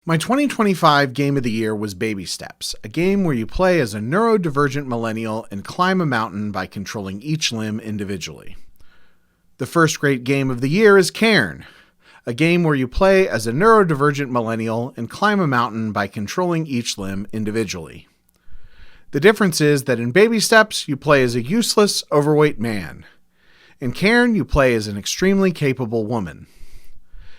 My 2025 Game of the Year was Baby Steps, a game where you play as a neurodivergent millennial and climb a mountain by controlling each limb individually. The first great game of the year is Cairn, a game where you play as a neurodivergent millennial and climb a mountain by controlling each limb individually. The difference is that in Baby Steps, you play as a useless, overweight man. In Cairn, you play as an extremely capable woman.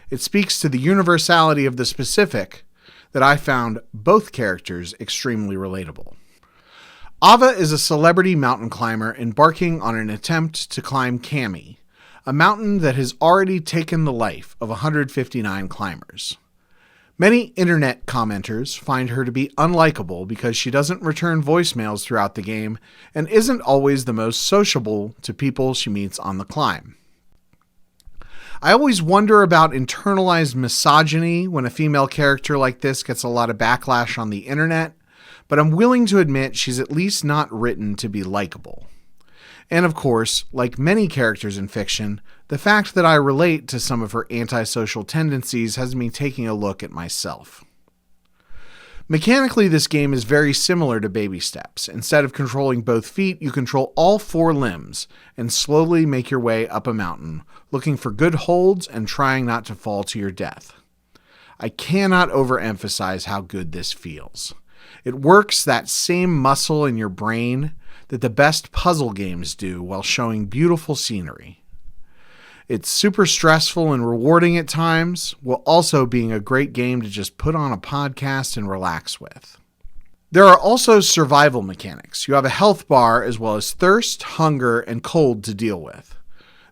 It speaks to the universality of the specific that I found both characters extremely relatable. Ava is a celebrity mountain climber embarking on an attempt to climb Kami, a mountain that has already taken the life of 159 climbers. Many internet commenters find her to be unlikable because she doesn't return voicemails throughout the game and isn't always the most sociable to people she meets on the climb. I always wonder about internalized misogyny when a female character like this gets a lot of backlash on the internet, but I'm willing to admit she's at least not written to be likable. And of course, like many characters in fiction, the fact that I relate to some of her antisocial tendencies has me taking a look at myself. Mechanically, this game is very similar to Baby Steps. Instead of controlling both feet, you control all four limbs and slowly make your way up a mountain, looking for good holds and trying not to fall to your death. I cannot overemphasize how good this feels. It works that same muscle in your brain that the best puzzle games do while showing beautiful scenery. It's super stressful and rewarding at times, while also being a great game to just put on a podcast and relax with. There are also survival mechanics. You have a health bar as well as thirst, hunger, and cold to deal with.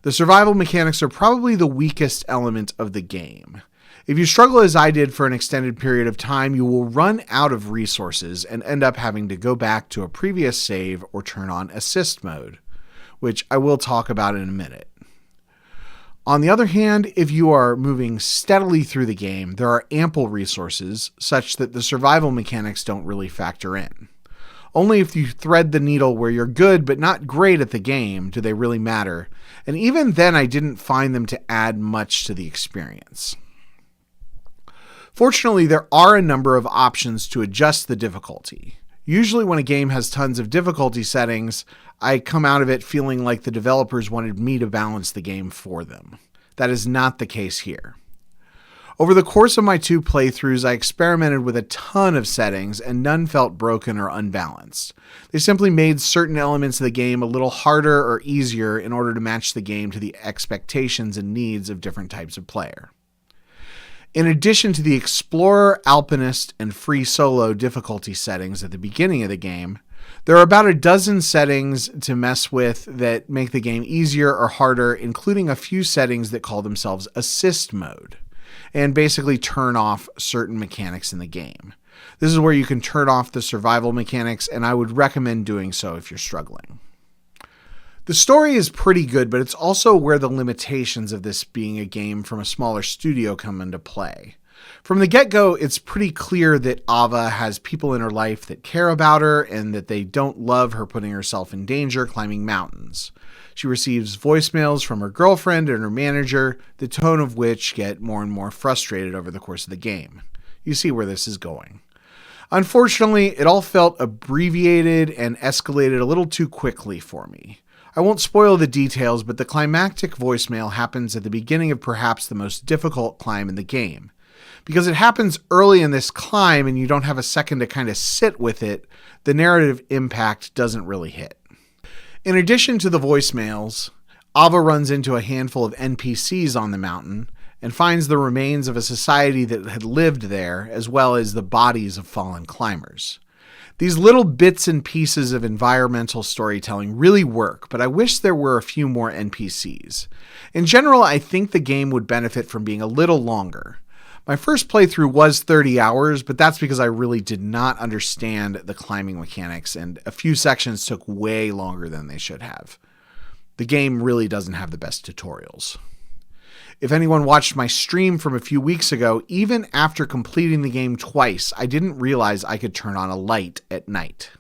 The survival mechanics are probably the weakest element of the game. If you struggle as I did for an extended period of time, you will run out of resources and end up having to go back to a previous save or turn on assist mode, which I will talk about in a minute. On the other hand, if you are moving steadily through the game, there are ample resources such that the survival mechanics don't really factor in. Only if you thread the needle where you're good but not great at the game do they really matter, and even then I didn't find them to add much to the experience. Fortunately, there are a number of options to adjust the difficulty. Usually when a game has tons of difficulty settings, I come out of it feeling like the developers wanted me to balance the game for them. That is not the case here. Over the course of my 2 playthroughs, I experimented with a ton of settings and none felt broken or unbalanced. They simply made certain elements of the game a little harder or easier in order to match the game to the expectations and needs of different types of player. In addition to the Explorer, Alpinist, and Free Solo difficulty settings at the beginning of the game, there are about a dozen settings to mess with that make the game easier or harder, including a few settings that call themselves Assist Mode, and basically turn off certain mechanics in the game. This is where you can turn off the survival mechanics, and I would recommend doing so if you're struggling. The story is pretty good, but it's also where the limitations of this being a game from a smaller studio come into play. From the get-go, it's pretty clear that Ava has people in her life that care about her and that they don't love her putting herself in danger climbing mountains. She receives voicemails from her girlfriend and her manager, the tone of which get more and more frustrated over the course of the game. You see where this is going. Unfortunately, it all felt abbreviated and escalated a little too quickly for me. I won't spoil the details, but the climactic voicemail happens at the beginning of perhaps the most difficult climb in the game. Because it happens early in this climb and you don't have a second to kind of sit with it, the narrative impact doesn't really hit. In addition to the voicemails, Ava runs into a handful of NPCs on the mountain and finds the remains of a society that had lived there, as well as the bodies of fallen climbers. These little bits and pieces of environmental storytelling really work, but I wish there were a few more NPCs. In general, I think the game would benefit from being a little longer. My first playthrough was 30 hours, but that's because I really did not understand the climbing mechanics, and a few sections took way longer than they should have. The game really doesn't have the best tutorials. If anyone watched my stream from a few weeks ago, even after completing the game twice, I didn't realize I could turn on a light at night.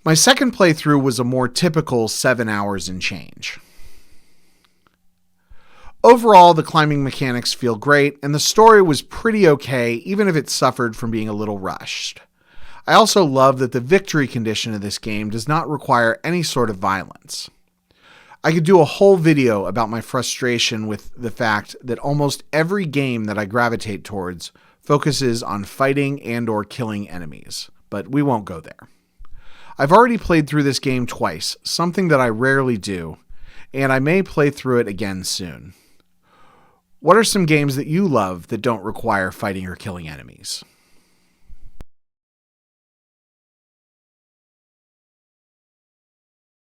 My second playthrough was a more typical 7 hours and change. Overall, the climbing mechanics feel great, and the story was pretty okay, even if it suffered from being a little rushed. I also love that the victory condition of this game does not require any sort of violence. I could do a whole video about my frustration with the fact that almost every game that I gravitate towards focuses on fighting and/or killing enemies, but we won't go there. I've already played through this game twice, something that I rarely do, and I may play through it again soon. What are some games that you love that don't require fighting or killing enemies?